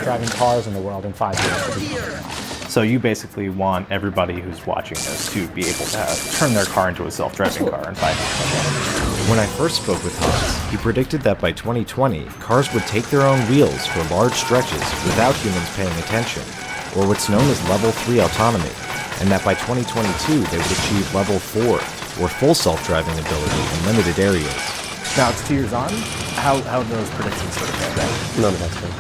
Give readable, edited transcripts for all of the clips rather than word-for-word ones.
driving cars in the world in 5 years. So you basically want everybody who's watching this to be able to turn their car into a self-driving car in 5 years. When I first spoke with Hans, he predicted that by 2020, cars would take their own wheels for large stretches without humans paying attention, or what's known as Level 3 autonomy, and that by 2022 they would achieve Level 4, or full self-driving ability in limited areas. Now it's 2 years on. How do those predictions sort of go down? None of that's true.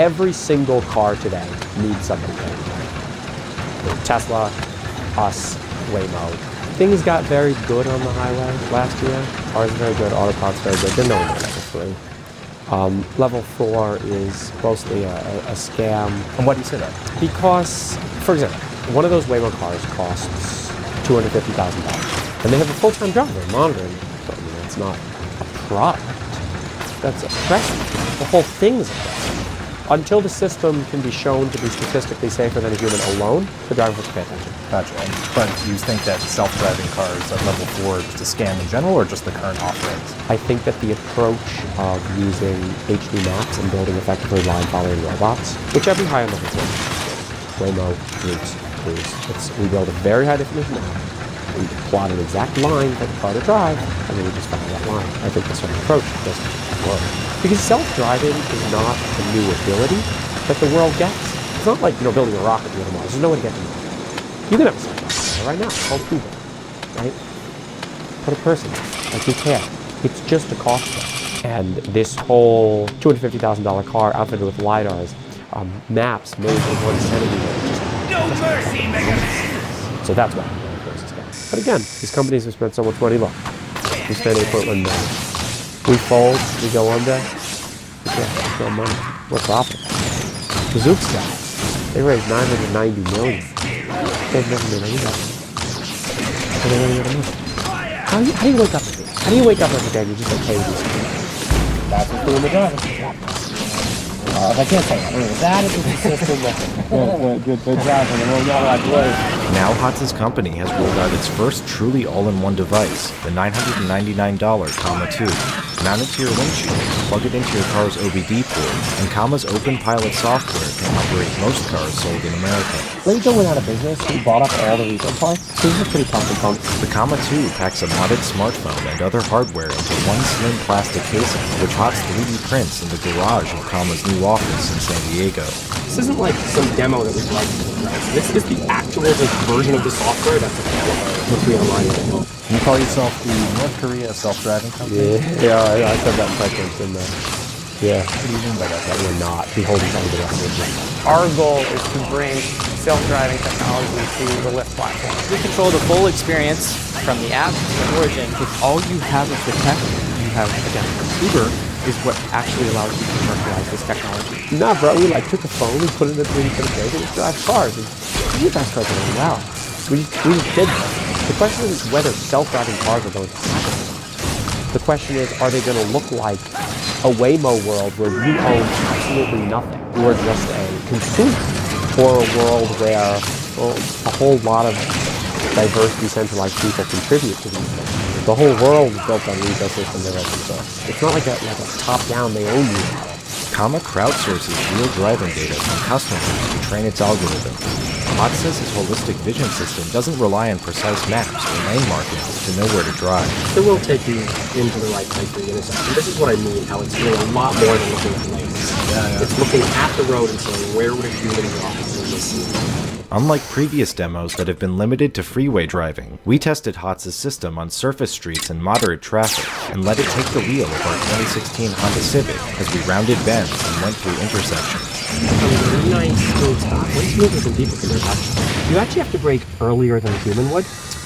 Every single car today needs somebody there. Tesla, us, Waymo. Things got very good on the highway last year. Cars are very good, Autopilot's very good. They're nowhere near Level 3. Level 4 is mostly a scam. And why do you say that? Because, for example, one of those Waymo cars costs $250,000. And they have a full-time driver monitoring. But, it's not a product. That's oppressive. The whole thing is oppressive. Until the system can be shown to be statistically safer than a human alone, the driver has to pay attention. Gotcha. But do you think that self-driving cars at Level 4 is just a scam in general, or just the current offerings? I think that the approach of using HD maps and building effectively line-following robots, which every high-end level is, Waymo, Cruise, we build a very high-definition map, we plot an exact line for the car to drive, and then we just follow that line. I think this sort of approach doesn't work. Because self-driving is not a new ability that the world gets. It's not like, building a rocket to go to Mars. There's no way to get to Mars. You can have a self-driving right now. It's called Uber, right? Put a person there. Like, you can't. It's just a cost thing. And this whole $250,000 car outfitted with LiDARs, maps made in 1 centimeter. No mercy, Mega. So that's why I'm going to close this guy. But again, these companies have spent so much money. Look, we spent $8.1 million. We fold, we go under, we get no money. We're profitable. The Zooks guys, they raised $990 million. They've never made any money. So they never made any money. How do you wake up every day? How do you wake up every day and you're just like, hey, this? That's what's doing the driving. I can't say that. That is the system. Good job. Now Hatz's company has rolled out its first truly all-in-one device, the $999 Comma 2. Mount it to your windshield, plug it into your car's OBD port, and Comma's open pilot software can operate most cars sold in America. Lego went out of business. He bought up all the retail parts. This is a pretty powerful pump. The Comma 2 packs a modded smartphone and other hardware into one slim plastic casing, which Hotz 3D prints in the garage of Comma's new office in San Diego. This isn't like some demo that we like. This is the actual version of the software that's available for free online. You call yourself the North Korea self-driving company? Yeah, I said that in sentence. And yeah. What do you mean by that? That we're not beholden to the rest of the world. Our goal is to bring self-driving technology to the Lyft platform. We control the full experience from the app to the origin. If all you have is the tech, you have, again, Uber is what actually allows you to commercialize this technology. Nah, bro, we took a phone, we put it in the 3D printer, and it drives cars. And we drive cars really well. We just did that. The question is whether self-driving cars are going to happen. The question is, are they going to look like a Waymo world where you own absolutely nothing? You're just a consumer? Or a world where a whole lot of diverse, decentralized people contribute to these things? The whole world is built on the ecosystem they're open source. It's not like a top-down, they own you. Comma crowdsources real driving data from customers to train its algorithm. Hotz says his holistic vision system doesn't rely on precise maps or lane markings to know where to drive. It will take you into the right place for the intersection. This is what I mean, how it's doing a lot more than looking at lanes. It's looking at the road and saying, where would a human walk in this scene? Unlike previous demos that have been limited to freeway driving, we tested Hotz's system on surface streets and moderate traffic, and let it take the wheel of our 2016 Honda Civic as we rounded bends and went through intersections. Nice smooth stop. Way smoother than people can do. You actually have to brake earlier than a human would,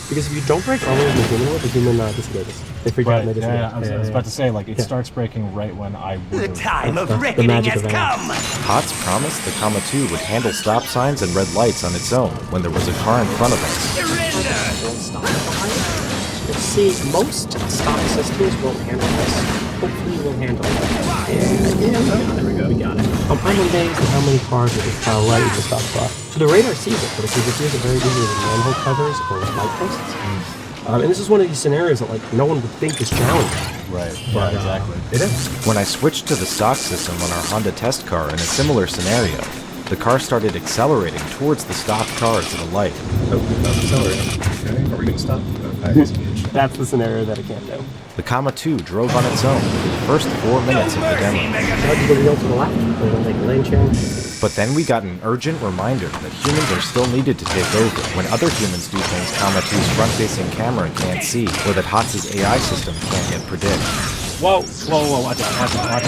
because if you don't brake earlier than a human would, the human disengages. They freak out and they disengage. I was about to say, it starts braking right when I would. The time of reckoning has come! Hotz promised the Comma 2 would handle stop signs and red lights on its own when there was a car in front of us. See, most stop systems won't handle this. Hopefully we'll handle it. We got it. I'm amazed at how many cars are just right into stop car. So the radar sees it, but it sees it very easily with manhole covers or with light posts. And this is one of these scenarios that no one would think is challenging. Right. Yeah, exactly. It is. When I switched to the stock system on our Honda test car in a similar scenario, the car started accelerating towards the stock cars at a light. Accelerating. Okay, are we going to stop? That's the scenario that it can't do. The Comma 2 drove on its own for the first 4 minutes of the demo. Nudge the wheel to the left, or it'll make a lane change. But then we got an urgent reminder that humans are still needed to take over when other humans do things Comma 2's front-facing camera can't see, or that HOTS's AI system can't yet predict. Whoa, watch out.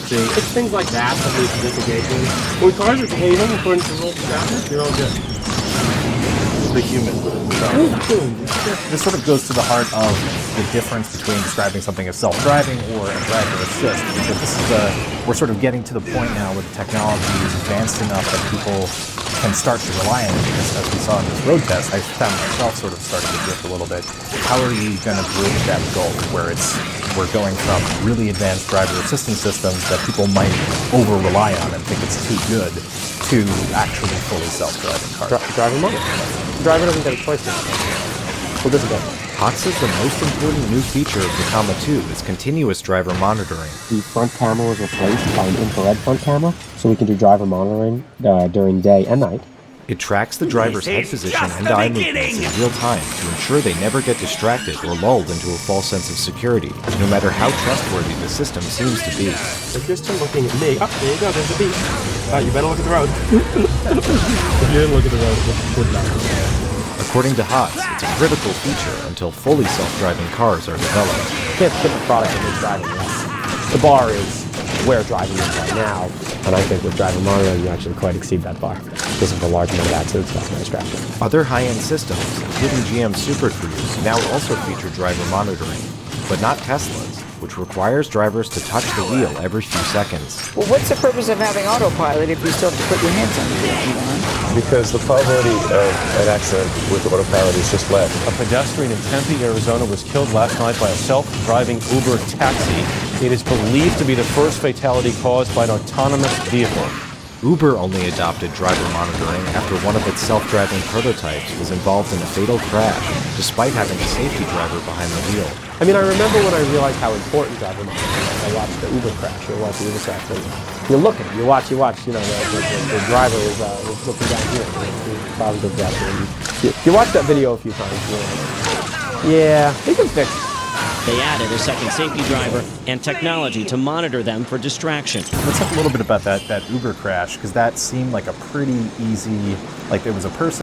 See, it's things like that that lead to disengagement. When cars are behaving according to rules of traffic, you're all good. The human. This sort of goes to the heart of the difference between describing something as self-driving or a driver assist. Because this is we're sort of getting to the point now where the technology is advanced enough that people can start to rely on it. Because as we saw in this road test, I found myself sort of starting to drift a little bit. How are you going to bridge that gulf where we're going from really advanced driver assistance systems that people might over-rely on and think it's too good to actually fully self-driving cars? Driver mode. The driver doesn't get a choice now. Well, this is good. HOTS says the most important new feature of the Comma 2 is continuous driver monitoring. The front camera was replaced by an infrared front camera, so we can do driver monitoring during day and night. It tracks the driver's head position and eye movements in real time to ensure they never get distracted or lulled into a false sense of security, no matter how trustworthy the system seems to be. If you're still looking at me, oh, there you go, there's the beach. You better look at the road. If you didn't look at the road, it would not. According to HOTS, it's a critical feature until fully self-driving cars are developed. You can't skip a product that makes driving less. The bar is where driving is right now, and I think with driver monitoring you actually quite exceed that bar because of the large amount of accidents caused by distraction. Other high-end systems, including GM Super Cruise, now also feature driver monitoring, but not Tesla's, which requires drivers to touch the wheel every few seconds. Well, what's the purpose of having autopilot if you still have to put your hands on the wheel? Because the probability of an accident with autopilot is just less. A pedestrian in Tempe, Arizona was killed last night by a self-driving Uber taxi. It is believed to be the first fatality caused by an autonomous vehicle. Uber only adopted driver monitoring after one of its self-driving prototypes was involved in a fatal crash, despite having a safety driver behind the wheel. I mean, I remember when I realized how important driver monitoring was. I watched the Uber crash, or watched the Uber crash, and you're looking, you watch, you know, the driver was looking down here, the positive direction. You watch that video a few times, you're like, yeah, they can fix it. They added a second safety driver and technology to monitor them for distraction. Let's talk a little bit about that Uber crash, because that seemed like a pretty easy, like it was a person